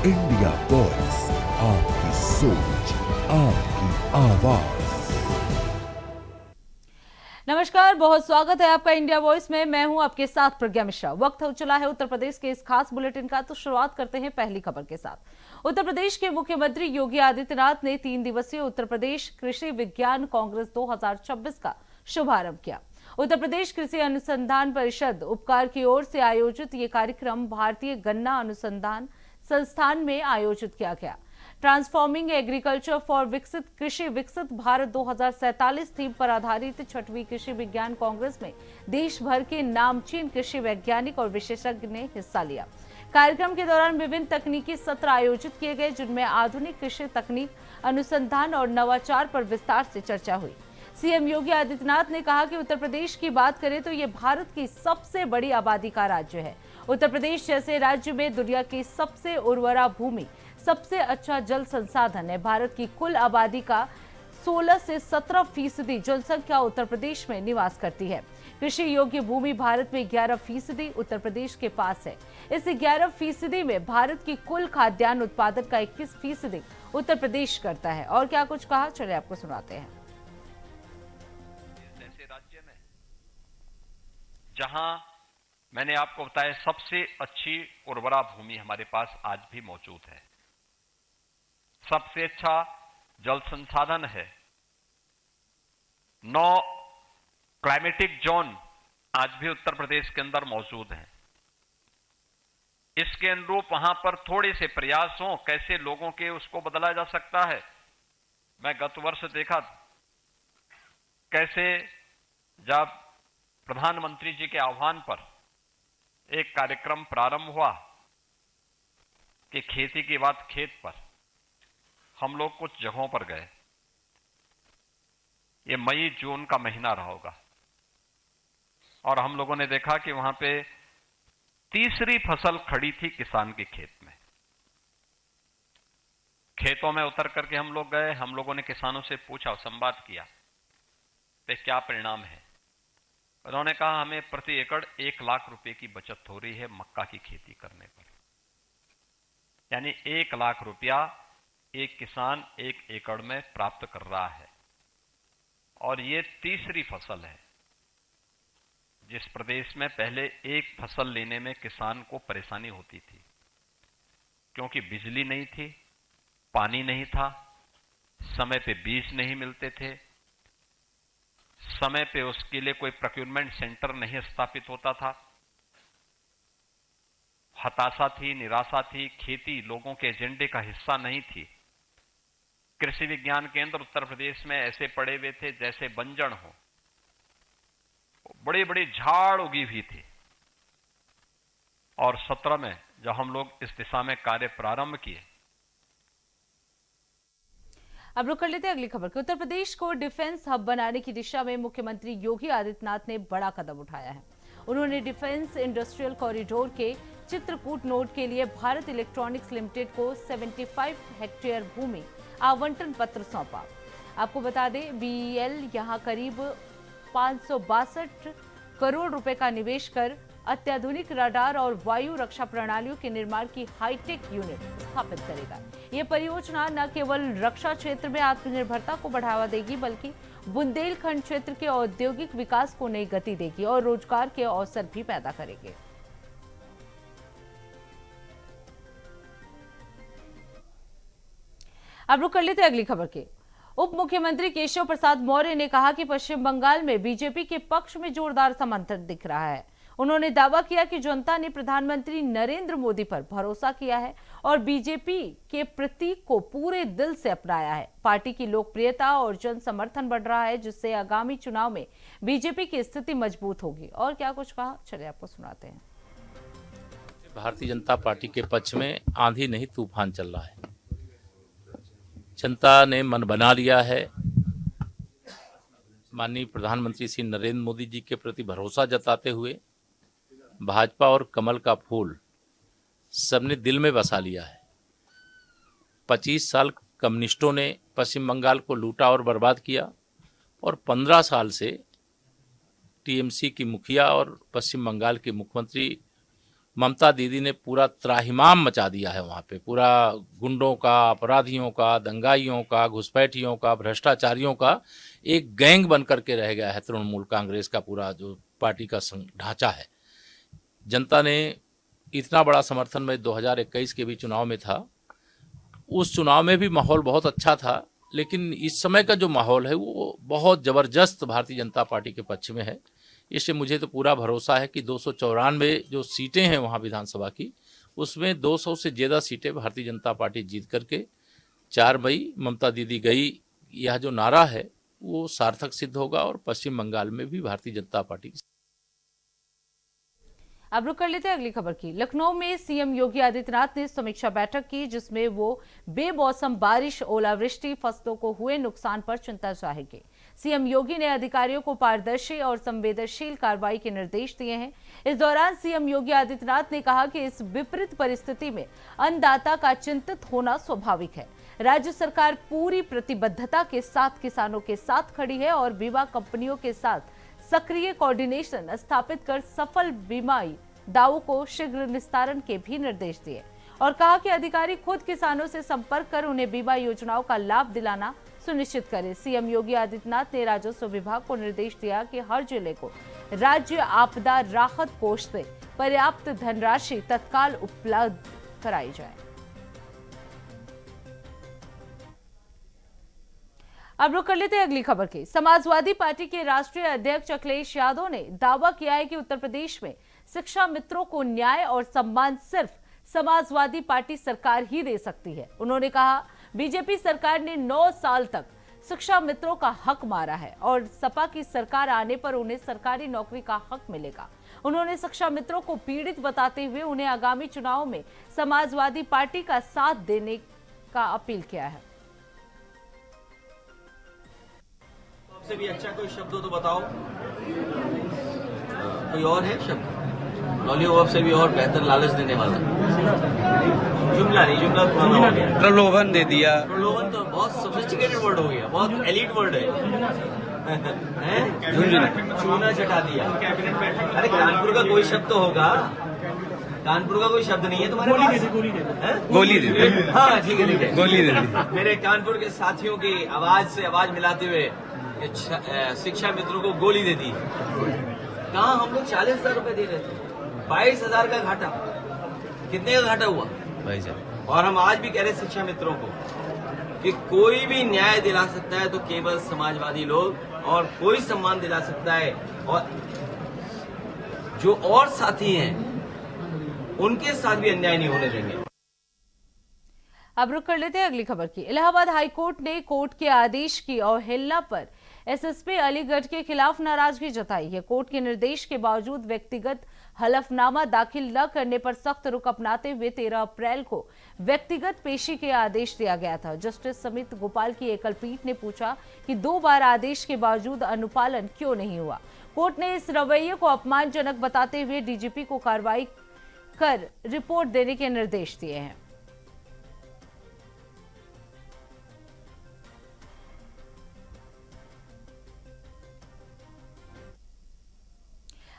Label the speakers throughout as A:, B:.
A: India voice, आपकी सोच, आपकी आवाज।
B: नमस्कार, बहुत स्वागत है आपका इंडिया वॉइस में। मैं हूं आपके साथ प्रज्ञा मिश्रा। वक्त हो चला है उत्तर प्रदेश के इस खास बुलेटिन का, तो शुरुआत करते हैं पहली खबर के साथ। उत्तर प्रदेश के मुख्यमंत्री योगी आदित्यनाथ ने 3 दिवसीय उत्तर प्रदेश कृषि विज्ञान कांग्रेस 2026 का शुभारंभ किया। उत्तर प्रदेश कृषि अनुसंधान परिषद उपकार की ओर से आयोजित ये कार्यक्रम भारतीय गन्ना अनुसंधान संस्थान में आयोजित किया गया। ट्रांसफॉर्मिंग एग्रीकल्चर फॉर विकसित कृषि विकसित भारत 2047 थीम पर आधारित 6वीं कृषि विज्ञान कांग्रेस में देश भर के नामचीन कृषि वैज्ञानिक और विशेषज्ञ ने हिस्सा लिया। कार्यक्रम के दौरान विभिन्न तकनीकी सत्र आयोजित किए गए, जिनमें आधुनिक कृषि तकनीक, अनुसंधान और नवाचार पर विस्तार से चर्चा हुई। सीएम योगी आदित्यनाथ ने कहा कि उत्तर प्रदेश की बात करें तो ये भारत की सबसे बड़ी आबादी का राज्य है। उत्तर प्रदेश जैसे राज्य में दुनिया की सबसे उर्वरा भूमि, सबसे अच्छा जल संसाधन है। भारत की कुल आबादी का 16 से 17% जनसंख्या उत्तर प्रदेश में निवास करती है। कृषि योग्य भूमि भारत में 11% उत्तर प्रदेश के पास है। इस 11% में भारत की कुल खाद्यान्न उत्पादन का 21% उत्तर प्रदेश करता है। और क्या कुछ कहा, चलिए आपको सुनाते हैं।
C: ऐसे राज्य में जहां मैंने आपको बताया सबसे अच्छी उर्वरा भूमि हमारे पास आज भी मौजूद है, सबसे अच्छा जल संसाधन है, 9 क्लाइमेटिक जोन आज भी उत्तर प्रदेश के अंदर मौजूद हैं। इसके अनुरूप वहां पर थोड़े से प्रयास हों, कैसे लोगों के उसको बदला जा सकता है। मैं गत वर्ष देखा कैसे जब प्रधानमंत्री जी के आह्वान पर एक कार्यक्रम प्रारंभ हुआ कि खेती की बात खेत पर, हम लोग कुछ जगहों पर गए। ये मई जून का महीना रहा होगा और हम लोगों ने देखा कि वहां पे तीसरी फसल खड़ी थी किसान के खेत में। खेतों में उतर करके हम लोग गए, हम लोगों ने किसानों से पूछा, संवाद किया तो क्या परिणाम है। उन्होंने कहा हमें प्रति एकड़ 1 लाख रुपए की बचत हो रही है मक्का की खेती करने पर। यानी 1 लाख रुपया एक किसान 1 एकड़ में प्राप्त कर रहा है। और ये तीसरी फसल है जिस प्रदेश में पहले एक फसल लेने में किसान को परेशानी होती थी, क्योंकि बिजली नहीं थी, पानी नहीं था, समय पे बीज नहीं मिलते थे, समय पे उसके लिए कोई प्रोक्योरमेंट सेंटर नहीं स्थापित होता था। हताशा थी, निराशा थी, खेती लोगों के एजेंडे का हिस्सा नहीं थी। कृषि विज्ञान केंद्र उत्तर प्रदेश में ऐसे पड़े हुए थे जैसे बंजर हो, बड़े बड़े झाड़ उगी हुई थी। और 17 में जब हम लोग इस दिशा में कार्य प्रारंभ किए।
B: अब रुक कर लेते हैं अगली खबर की। उत्तर प्रदेश को डिफेंस हब बनाने की दिशा में मुख्यमंत्री योगी आदित्यनाथ ने बड़ा कदम उठाया है। उन्होंने डिफेंस इंडस्ट्रियल कॉरिडोर के चित्रकूट नोड के लिए भारत इलेक्ट्रॉनिक्स लिमिटेड को 75 हेक्टेयर भूमि आवंटन पत्र सौंपा। आपको बता दें, बीईएल यहां करीब 562 करोड़ रुपए का निवेश कर अत्याधुनिक रडार और वायु रक्षा प्रणालियों के निर्माण की हाईटेक यूनिट स्थापित करेगा। यह परियोजना न केवल रक्षा क्षेत्र में आत्मनिर्भरता को बढ़ावा देगी, बल्कि बुंदेलखंड क्षेत्र के औद्योगिक विकास को नई गति देगी और रोजगार के अवसर भी पैदा करेगी। अब रुक कर लेते हैं अगली खबर के। उप मुख्यमंत्री केशव प्रसाद मौर्य ने कहा कि पश्चिम बंगाल में बीजेपी के पक्ष में जोरदार समर्थन दिख रहा है। उन्होंने दावा किया कि जनता ने प्रधानमंत्री नरेंद्र मोदी पर भरोसा किया है और बीजेपी के प्रतीक को पूरे दिल से अपनाया है। पार्टी की लोकप्रियता और जन समर्थन बढ़ रहा है, जिससे आगामी चुनाव में बीजेपी की स्थिति मजबूत होगी। और क्या कुछ कहा, चलिए आपको सुनाते हैं।
D: भारतीय जनता पार्टी के पक्ष में आंधी नहीं तूफान चल रहा है। जनता ने मन बना लिया है। माननीय प्रधानमंत्री श्री नरेंद्र मोदी जी के प्रति भरोसा जताते हुए भाजपा और कमल का फूल सबने दिल में बसा लिया है। 25 साल कम्युनिस्टों ने पश्चिम बंगाल को लूटा और बर्बाद किया और 15 साल से टीएमसी की मुखिया और पश्चिम बंगाल के मुख्यमंत्री ममता दीदी ने पूरा त्राहिमाम मचा दिया है वहाँ पे। पूरा गुंडों का, अपराधियों का, दंगाइयों का, घुसपैठियों का, भ्रष्टाचारियों का एक गैंग बन करके रह गया है तृणमूल कांग्रेस का पूरा जो पार्टी का ढांचा है। जनता ने इतना बड़ा समर्थन में 2021 के भी चुनाव में था। उस चुनाव में भी माहौल बहुत अच्छा था, लेकिन इस समय का जो माहौल है वो बहुत ज़बरदस्त भारतीय जनता पार्टी के पक्ष में है। इसलिए मुझे तो पूरा भरोसा है कि 294 जो सीटें हैं वहाँ विधानसभा की, उसमें 200 से ज़्यादा सीटें भारतीय जनता पार्टी जीत करके 4 मई ममता दीदी गई, यह जो नारा है वो सार्थक सिद्ध होगा और पश्चिम बंगाल में भी भारतीय जनता पार्टी की।
B: अब रुक कर लेते हैं अगली खबर की। लखनऊ में सीएम योगी आदित्यनाथ ने समीक्षा बैठक की, जिसमें वो बेमौसम बारिश, ओलावृष्टि, फसलों को हुए नुकसान पर चिंता जाहिर की। सीएम योगी ने अधिकारियों को पारदर्शी और संवेदनशील कार्रवाई के निर्देश दिए हैं। इस दौरान सीएम योगी आदित्यनाथ ने कहा कि इस विपरीत परिस्थिति में अन्नदाता का चिंतित होना स्वाभाविक है। राज्य सरकार पूरी प्रतिबद्धता के साथ किसानों के साथ खड़ी है और बीमा कंपनियों के साथ सक्रिय कोऑर्डिनेशन स्थापित कर सफल बीमा दावों को शीघ्र निस्तारण के भी निर्देश दिए और कहा कि अधिकारी खुद किसानों से संपर्क कर उन्हें बीमा योजनाओं का लाभ दिलाना सुनिश्चित करें। सीएम योगी आदित्यनाथ ने राजस्व विभाग को निर्देश दिया कि हर जिले को राज्य आपदा राहत कोष से पर्याप्त धनराशि तत्काल उपलब्ध कराई जाए। अब रुक कर लेते हैं अगली खबर की। समाजवादी पार्टी के राष्ट्रीय अध्यक्ष अखिलेश यादव ने दावा किया है कि उत्तर प्रदेश में शिक्षा मित्रों को न्याय और सम्मान सिर्फ समाजवादी पार्टी सरकार ही दे सकती है। उन्होंने कहा, बीजेपी सरकार ने 9 साल तक शिक्षा मित्रों का हक मारा है और सपा की सरकार आने पर उन्हें सरकारी नौकरी का हक मिलेगा। उन्होंने शिक्षा मित्रों को पीड़ित बताते हुए उन्हें आगामी चुनाव में समाजवादी पार्टी का साथ देने का अपील किया है।
E: से भी अच्छा कोई शब्द हो तो बताओ। कोई और है शब्द? लॉलीपॉप से भी और बेहतर लालच देने वाला। जुमला नहीं, जुमला पुराना हो गया।
F: प्रलोभन दे दिया।
E: प्रलोभन तो बहुत सोफिस्टिकेटेड वर्ड हो गया, बहुत एलीट वर्ड है। चूना चटा दिया। अरे कानपुर का कोई शब्द तो होगा। कानपुर का कोई शब्द नहीं है तुम्हारे पास?
F: गोली दे दी।
E: हाँ ठीक है, ठीक है।
F: गोली दे दी।
E: मेरे कानपुर के साथियों की आवाज से आवाज मिलाते हुए शिक्षा मित्रों को गोली दे दी। कहा हम लोग 40,000 रुपए दे रहे थे, 22,000 का घाटा। कितने का घाटा हुआ
F: भाई साहब?
E: और हम आज भी कह रहे शिक्षा मित्रों को कि कोई भी न्याय दिला सकता है तो केवल समाजवादी लोग, और कोई सम्मान दिला सकता है और जो और साथी हैं उनके साथ भी अन्याय नहीं होने देंगे।
B: अब रुक कर लेते हैं अगली खबर की। इलाहाबाद हाईकोर्ट ने कोर्ट के आदेश की अवहेलना पर एसएसपी अलीगढ़ के खिलाफ नाराजगी जताई है। कोर्ट के निर्देश के बावजूद व्यक्तिगत हलफनामा दाखिल न करने पर सख्त रुख अपनाते हुए 13 अप्रैल को व्यक्तिगत पेशी के आदेश दिया गया था। जस्टिस समित गोपाल की एकल पीठ ने पूछा कि 2 बार आदेश के बावजूद अनुपालन क्यों नहीं हुआ। कोर्ट ने इस रवैये को अपमानजनक बताते हुए डीजीपी को कार्रवाई कर रिपोर्ट देने के निर्देश दिए हैं।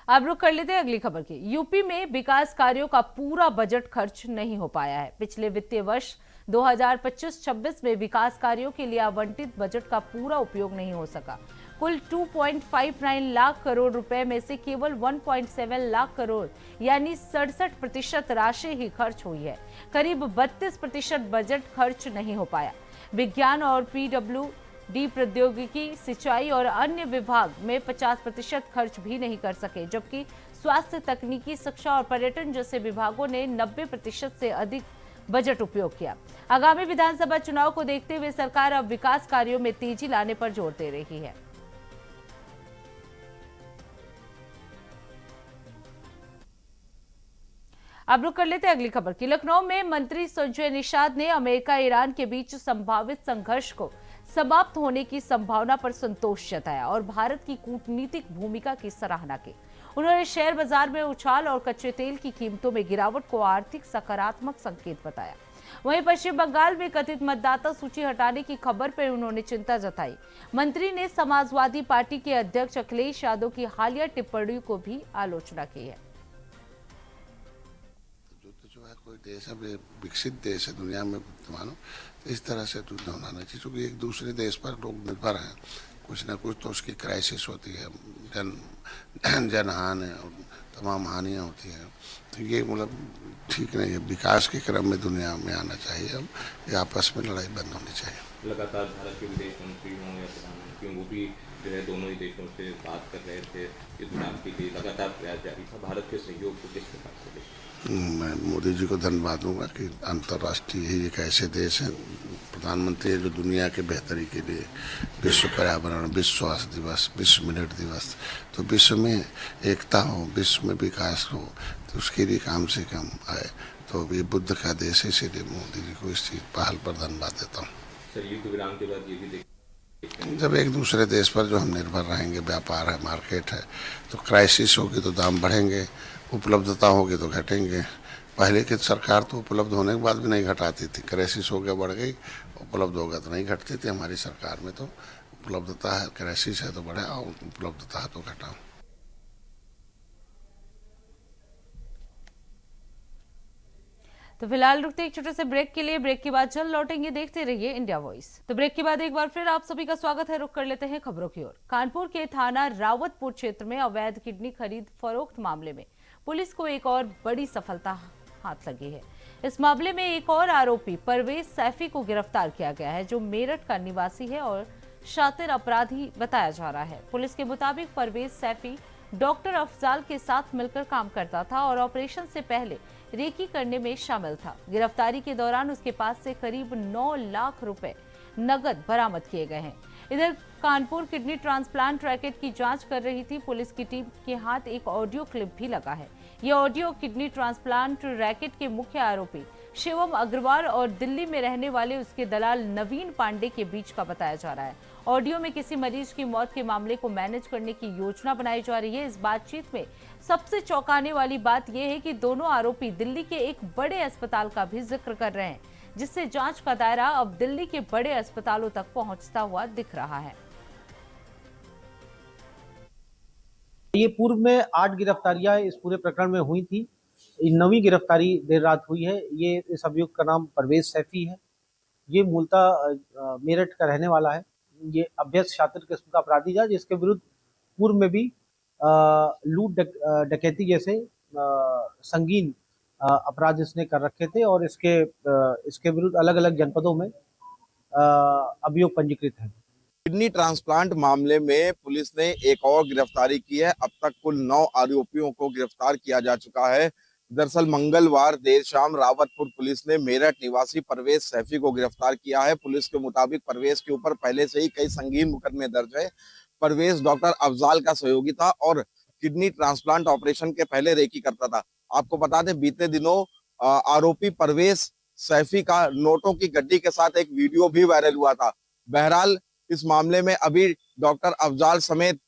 B: अब रुक कर लेते हैं अगली खबर की। यूपी में विकास कार्यों का पूरा बजट खर्च नहीं हो पाया है। पिछले वित्तीय वर्ष 2025-26 में विकास कार्यों के लिए आवंटित बजट का पूरा उपयोग नहीं हो सका। कुल 2.59 लाख करोड़ रुपए में से केवल 1.7 लाख करोड़ यानी 67% राशि ही खर्च हुई है। करीब 32% बजट खर्च नहीं हो पाया। विज्ञान और PWD प्रौद्योगिकी, सिंचाई और अन्य विभाग में 50% खर्च भी नहीं कर सके, जबकि स्वास्थ्य, तकनीकी, शिक्षा और पर्यटन जैसे विभागों ने 90% से अधिक बजट उपयोग किया। आगामी विधानसभा चुनाव को देखते हुए सरकार अब विकास कार्यों में तेजी लाने पर जोर दे रही है। अब रुक कर लेते हैं अगली खबर की। लखनऊ में मंत्री संजय निषाद ने अमेरिका ईरान के बीच संभावित संघर्ष को समाप्त होने की संभावना पर संतोष जताया और भारत की कूटनीतिक भूमिका की सराहना की। उन्होंने शेयर बाजार में उछाल और कच्चे तेल की कीमतों में गिरावट को आर्थिक सकारात्मक संकेत बताया। वहीं पश्चिम बंगाल में कथित मतदाता सूची हटाने की खबर पर उन्होंने चिंता जताई। मंत्री ने समाजवादी पार्टी के अध्यक्ष अखिलेश यादव की हालिया टिप्पणी को भी आलोचना की है।
G: है कोई देश अब विकसित देश है दुनिया में मानो, तो इस तरह से युद्ध होना नहीं चाहिए, क्योंकि एक दूसरे देश पर लोग निर्भर हैं, कुछ ना कुछ तो उसकी क्राइसिस होती है, जनहानि और तमाम हानियाँ होती हैं। तो ये मतलब ठीक नहीं है, विकास के क्रम में दुनिया में आना चाहिए, अब ये आपस में लड़ाई बंद होनी चाहिए।
H: लगातार भारत के विदेश मंत्री हों या प्रधानमंत्री वो भी जो है दोनों ही देशों से बात कर रहे थे, इस बात के लिए लगातार प्रयास जारी था। भारत के सहयोग को किस प्रकार से देखते हैं?
G: मैं मोदी जी को धन्यवाद दूंगा कि अंतर्राष्ट्रीय ही एक ऐसे देश हैं, प्रधानमंत्री है जो दुनिया के बेहतरी के लिए विश्व पर्यावरण, विश्व स्वास्थ्य दिवस, विश्व मिलेट दिवस, तो विश्व में एकता हो, विश्व में विकास हो, तो उसके लिए कम से कम आए। तो ये बुद्ध का देश है, इसीलिए मोदी जी को इस चीज पहल पर धन्यवाद देता हूँ।
H: सर, युद्ध विराम के बाद ये भी
G: जब एक दूसरे देश पर जो हम निर्भर रहेंगे, व्यापार है, मार्केट है, तो क्राइसिस होगी तो दाम बढ़ेंगे, उपलब्धता होगी तो घटेंगे। पहले की सरकार तो उपलब्ध होने के बाद भी नहीं घटाती थी, क्राइसिस हो गया बढ़ गई, उपलब्ध होगा तो नहीं घटती थी। हमारी सरकार में तो उपलब्धता है, क्राइसिस है तो बढ़ा, उपलब्धता है तो घटाओ।
B: तो फिलहाल रुकते एक छोटे से ब्रेक के लिए, ब्रेक के बाद जल्द लौटेंगे। देखते रहिए इंडिया वॉइस। तो ब्रेक के बाद एक बार फिर आप सभी का स्वागत है। रुक कर लेते हैं खबरों की ओर। कानपुर के थाना रावतपुर क्षेत्र में अवैध किडनी खरीद फरोख्त मामले में पुलिस को एक और बड़ी सफलता हाथ लगी है। इस मामले में एक और आरोपी परवेज सैफी को गिरफ्तार किया गया है, जो मेरठ का निवासी है और शातिर अपराधी बताया जा रहा है। पुलिस के मुताबिक परवेज सैफी डॉक्टर अफजाल के साथ मिलकर काम करता था और ऑपरेशन से पहले रेकी करने में शामिल था। गिरफ्तारी के दौरान उसके पास से करीब 9 लाख रुपए नगद बरामद किए गए हैं। इधर कानपुर किडनी ट्रांसप्लांट रैकेट की जांच कर रही थी पुलिस की टीम के हाथ एक ऑडियो क्लिप भी लगा है। यह ऑडियो किडनी ट्रांसप्लांट रैकेट के मुख्य आरोपी शिवम अग्रवाल और दिल्ली में रहने वाले उसके दलाल नवीन पांडे के बीच का बताया जा रहा है। ऑडियो में किसी मरीज की मौत के मामले को मैनेज करने की योजना बनाई जा रही है। इस बातचीत में सबसे चौंकाने वाली बात यह है कि दोनों आरोपी दिल्ली के एक बड़े अस्पताल का भी जिक्र कर रहे हैं, जिससे जांच का दायरा अब दिल्ली के बड़े अस्पतालों तक पहुंचता हुआ दिख रहा है।
I: ये पूर्व में 8 गिरफ्तारियां इस पूरे प्रकरण में हुई थी। 9वीं गिरफ्तारी देर रात हुई है। ये इस अभियुक्त का नाम परवेज सैफी है। ये मूलतः मेरठ का रहने वाला है। ये अभ्यस्त शातिर किस्म का अपराधी था, जिसके विरुद्ध पूर्व में भी लूट डकैती जैसे संगीन अपराध इसने कर रखे थे और इसके विरुद्ध अलग अलग जनपदों में अभियोग पंजीकृत है।
J: किडनी ट्रांसप्लांट मामले में पुलिस ने एक और गिरफ्तारी की है। अब तक कुल 9 आरोपियों को गिरफ्तार किया जा चुका है। दरअसल मंगलवार देर शाम रावतपुर पुलिस ने मेरठ निवासी परवेज सैफी को गिरफ्तार किया है। पुलिस के मुताबिक परवेज के ऊपर पहले से ही कई संगीन मुकदमे दर्ज है। परवेज डॉक्टर अफजाल का सहयोगी था और किडनी ट्रांसप्लांट ऑपरेशन के पहले रेकी करता था। आपको बता दें, बीते दिनों आरोपी परवेज सैफी का नोटों की गड्डी के साथ एक वीडियो भी वायरल हुआ था। बहरहाल इस मामले में अभी डॉक्टर अफजाल समेत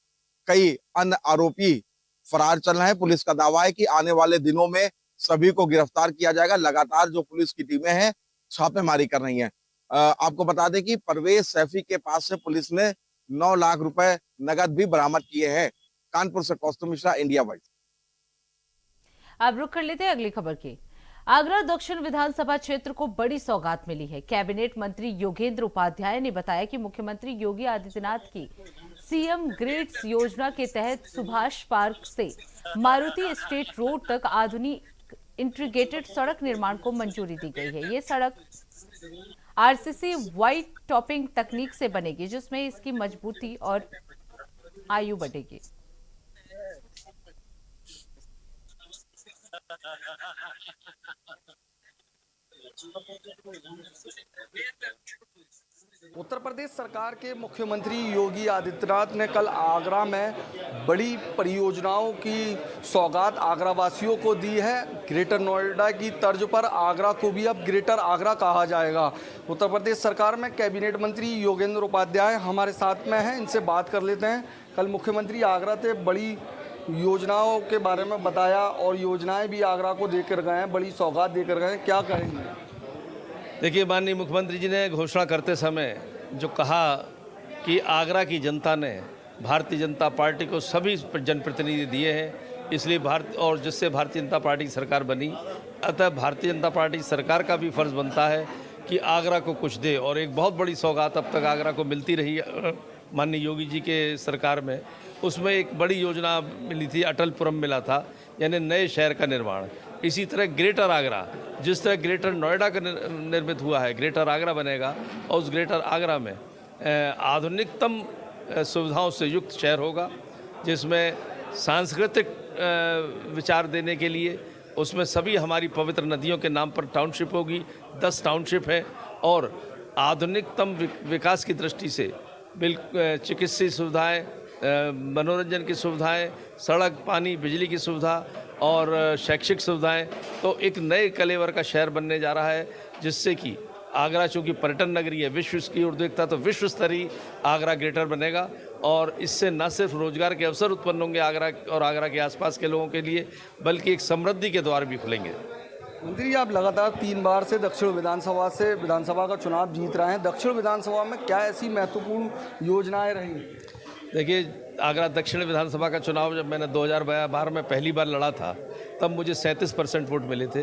J: कई अन्य आरोपी फरार चल रहे हैं। पुलिस का दावा है कि आने वाले दिनों में सभी को गिरफ्तार किया जाएगा। लगातार जो पुलिस की टीमें हैं छापेमारी कर रही हैं। आपको बता दें कि परवेज सैफी के पास से पुलिस ने 9 लाख रुपए नगद भी बरामद किए हैं। कानपुर से कौस्तुभ मिश्रा, इंडिया वॉइस।
B: अब रुक कर लेते हैं अगली खबर की। आगरा दक्षिण विधानसभा क्षेत्र को बड़ी सौगात मिली है। कैबिनेट मंत्री योगेंद्र उपाध्याय ने बताया कि मुख्यमंत्री योगी आदित्यनाथ की सीएम ग्रेड्स योजना के तहत सुभाष पार्क से मारुति स्टेट रोड तक आधुनिक इंटीग्रेटेड सड़क निर्माण को मंजूरी दी गई है। ये सड़क आरसीसी व्हाइट टॉपिंग तकनीक से बनेगी, जिसमें इसकी मजबूती और आयु बढ़ेगी।
K: उत्तर प्रदेश सरकार के मुख्यमंत्री योगी आदित्यनाथ ने कल आगरा में बड़ी परियोजनाओं की सौगात आगरा वासियों को दी है। ग्रेटर नोएडा की तर्ज पर आगरा को भी अब ग्रेटर आगरा कहा जाएगा। उत्तर प्रदेश सरकार में कैबिनेट मंत्री योगेंद्र उपाध्याय हमारे साथ में हैं, इनसे बात कर लेते हैं। कल मुख्यमंत्री आगरा से बड़ी योजनाओं के बारे में बताया और योजनाएं भी आगरा को देकर गए हैं, बड़ी सौगात देकर गए हैं, क्या कहेंगे?
L: देखिए, माननीय मुख्यमंत्री जी ने घोषणा करते समय जो कहा कि आगरा की जनता ने भारतीय जनता पार्टी को सभी जनप्रतिनिधि दिए हैं, इसलिए जिससे भारतीय जनता पार्टी की सरकार बनी, अतः भारतीय जनता पार्टी सरकार का भी फर्ज बनता है कि आगरा को कुछ दे। और एक बहुत बड़ी सौगात अब तक आगरा को मिलती रही माननीय योगी जी के सरकार में, उसमें एक बड़ी योजना मिली थी, अटलपुरम मिला था, यानी नए शहर का निर्माण। इसी तरह ग्रेटर आगरा, जिस तरह ग्रेटर नोएडा का निर्मित हुआ है, ग्रेटर आगरा बनेगा और उस ग्रेटर आगरा में आधुनिकतम सुविधाओं से युक्त शहर होगा, जिसमें सांस्कृतिक विचार देने के लिए उसमें सभी हमारी पवित्र नदियों के नाम पर टाउनशिप होगी। 10 टाउनशिप है और आधुनिकतम विकास की दृष्टि से चिकित्सीय सुविधाएं, मनोरंजन की सुविधाएं, सड़क, पानी, बिजली की सुविधा और शैक्षिक सुविधाएं, तो एक नए कलेवर का शहर बनने जा रहा है, जिससे कि आगरा चूँकि पर्यटन नगरी है, विश्व की ओर देखता तो विश्व स्तरीय आगरा ग्रेटर बनेगा और इससे न सिर्फ रोजगार के अवसर उत्पन्न होंगे आगरा और आगरा के आसपास के लोगों के लिए, बल्कि एक समृद्धि के द्वार भी खुलेंगे।
K: मंत्री जी, आप लगातार 3 बार से दक्षिण विधानसभा से विधानसभा का चुनाव जीत रहे हैं। दक्षिण विधानसभा में क्या ऐसी महत्वपूर्ण योजनाएं रही?
L: देखिए, आगरा दक्षिण विधानसभा का चुनाव जब मैंने 2012 में पहली बार लड़ा था, तब मुझे 37% वोट मिले थे।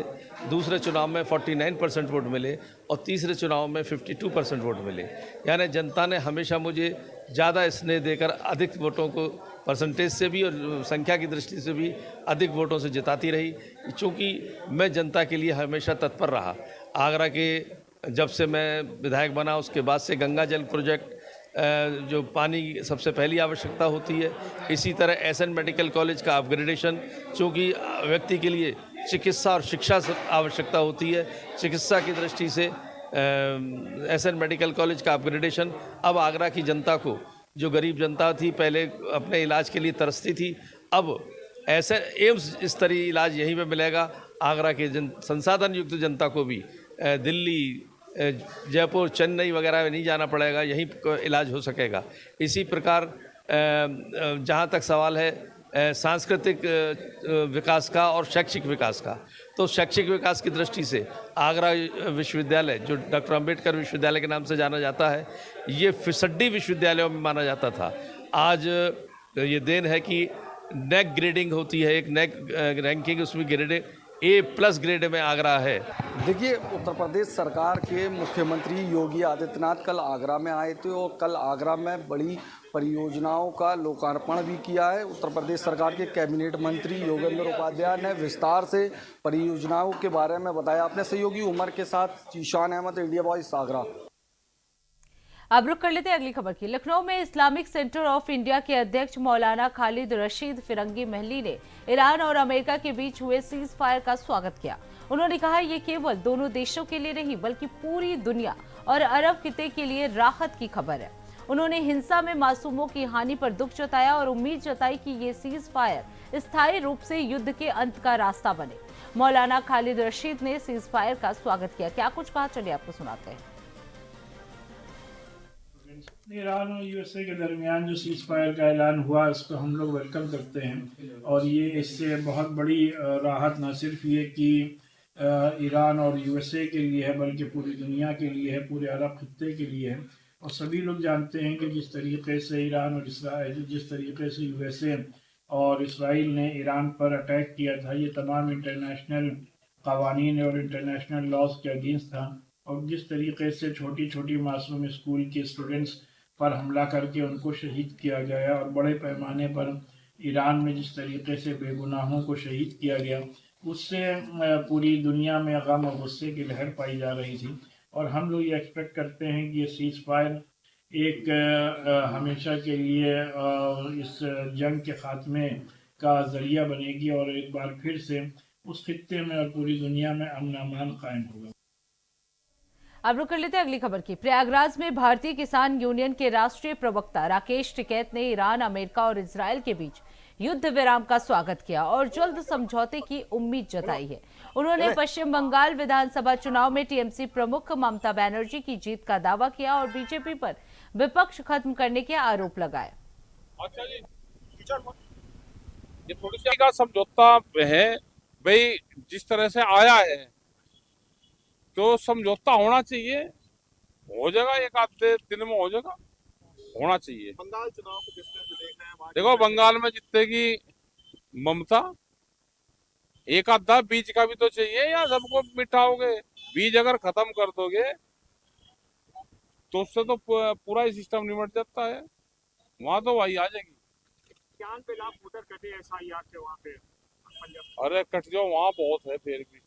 L: दूसरे चुनाव में 49% वोट मिले और तीसरे चुनाव में 52% वोट मिले। यानी जनता ने हमेशा मुझे ज़्यादा स्नेह देकर अधिक वोटों को परसेंटेज से भी और संख्या की दृष्टि से भी अधिक वोटों से जिताती रही, चूँकि मैं जनता के लिए हमेशा तत्पर रहा। आगरा के जब से मैं विधायक बना उसके बाद से गंगा जल प्रोजेक्ट, जो पानी सबसे पहली आवश्यकता होती है, इसी तरह एसएन मेडिकल कॉलेज का अपग्रेडेशन, चूँकि व्यक्ति के लिए चिकित्सा और शिक्षा आवश्यकता होती है, चिकित्सा की दृष्टि से एसएन मेडिकल कॉलेज का अपग्रेडेशन। अब आगरा की जनता को, जो गरीब जनता थी पहले अपने इलाज के लिए तरसती थी, अब ऐसे एम्स स्तरीय इलाज यहीं पे मिलेगा। आगरा के संसाधन युक्त जनता को भी दिल्ली, जयपुर, चेन्नई वगैरह में नहीं जाना पड़ेगा, यहीं इलाज हो सकेगा। इसी प्रकार जहाँ तक सवाल है सांस्कृतिक विकास का और शैक्षिक विकास का, तो शैक्षिक विकास की दृष्टि से आगरा विश्वविद्यालय, जो डॉक्टर अंबेडकर विश्वविद्यालय के नाम से जाना जाता है, ये फिसड्डी विश्वविद्यालयों में माना जाता था। आज ये देन है कि नेक ग्रेडिंग होती है, एक नेक रैंकिंग, उसमें ग्रेडिंग A+ ग्रेड में आगरा है।
K: देखिए, उत्तर प्रदेश सरकार के मुख्यमंत्री योगी आदित्यनाथ कल आगरा में आए थे और कल आगरा में बड़ी परियोजनाओं का लोकार्पण भी किया है। उत्तर प्रदेश सरकार के कैबिनेट मंत्री योगेंद्र उपाध्याय ने विस्तार से परियोजनाओं के बारे में बताया। अपने सहयोगी उमर के साथ जीशान अहमद, इंडिया वॉइस, आगरा।
B: अब रुक कर लेते हैं अगली खबर की। लखनऊ में इस्लामिक सेंटर ऑफ इंडिया के अध्यक्ष मौलाना खालिद रशीद फिरंगी महली ने ईरान और अमेरिका के बीच हुए सीज फायर का स्वागत किया। उन्होंने कहा ये केवल दोनों देशों के लिए नहीं बल्कि पूरी दुनिया और अरब खिते के लिए राहत की खबर है। उन्होंने हिंसा में मासूमों की हानि पर दुख जताया और उम्मीद जताई कि ये सीज फायर स्थायी रूप से युद्ध के अंत का रास्ता बने। मौलाना खालिद रशीद ने सीज फायर का स्वागत किया। क्या कुछ कहा, चलिए आपको सुनाते हैं।
M: ईरान और यूएसए के दरमियान जो सीज फायर का ऐलान हुआ, इसको हम लोग वेलकम करते हैं और ये इससे बहुत बड़ी राहत न सिर्फ ये कि ईरान और यूएसए के लिए है बल्कि पूरी दुनिया के लिए है, पूरे अरब खित्ते के लिए है। और सभी लोग जानते हैं कि जिस तरीके से ईरान और इसराइल, जिस तरीके से यूएसए और इसराइल ने ईरान पर अटैक किया था, ये तमाम इंटरनेशनल कवानीन और इंटरनेशनल लॉज के अगेंस्ट था। और जिस तरीके से छोटी छोटी मासूम स्कूल के स्टूडेंट्स पर हमला करके उनको शहीद किया गया और बड़े पैमाने पर ईरान में जिस तरीके से बेगुनाहों को शहीद किया गया, उससे पूरी दुनिया में गम और गुस्से की लहर पाई जा रही थी। और हम लोग ये एक्सपेक्ट करते हैं कि ये सीज फायर एक हमेशा के लिए इस जंग के खात्मे का जरिया बनेगी और एक बार फिर से उस खित्ते में और पूरी दुनिया में अमन अमान कायम होगा।
B: अब रुक कर लेते हैं अगली खबर की। प्रयागराज में भारतीय किसान यूनियन के राष्ट्रीय प्रवक्ता राकेश टिकैत ने ईरान, अमेरिका और इजरायल के बीच युद्ध विराम का स्वागत किया और जल्द समझौते की उम्मीद जताई है। उन्होंने पश्चिम बंगाल विधानसभा चुनाव में टीएमसी प्रमुख ममता बनर्जी की जीत का दावा किया और बीजेपी पर विपक्ष खत्म करने के आरोप लगाए।
N: ये थोड़ी का समझौता है भाई, जिस तरह से आया है तो समझौता होना चाहिए, हो जाएगा, एक आधे दिन में हो जाएगा, होना चाहिए।
O: बंगाल चुनाव को किस तरह से देख रहे हैं?
N: देखो, बंगाल में जितने की ममता, एक आधा बीज का भी तो चाहिए, या सबको मिटाओगे? बीज अगर खत्म कर दोगे तो उससे तो पूरा ही सिस्टम निमट जाता है। वहां तो वही आ जाएगी।
O: पे लाभ उधर कटे SIR के वहाँ पे
N: अरे कट जाओ, वहाँ बहुत है फिर भी।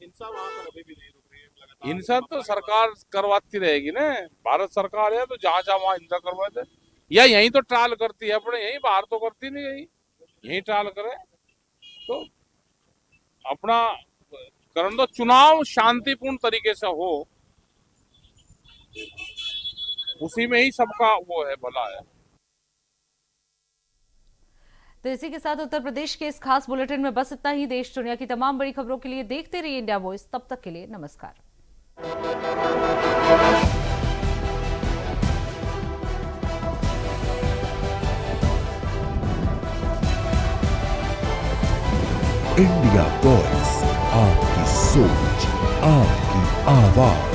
O: हिंसा वहाँ पर अभी भी नहीं रुक रही है।
N: हिंसा तो सरकार करवाती रहेगी ना, भारत सरकार है तो जहाँ जहाँ वहाँ हिंसा करवाते, या यही तो ट्रायल करती है अपने, यही बाहर तो करती नहीं, यही ट्रायल करे तो अपना करन दो। चुनाव शांतिपूर्ण तरीके से हो, उसी में ही सबका वो है, भला है।
B: तो इसी के साथ उत्तर प्रदेश के इस खास बुलेटिन में बस इतना ही। देश दुनिया की तमाम बड़ी खबरों के लिए देखते रहिए इंडिया वॉइस। तब तक के लिए नमस्कार।
A: इंडिया वॉइस, आपकी सोच, आपकी आवाज।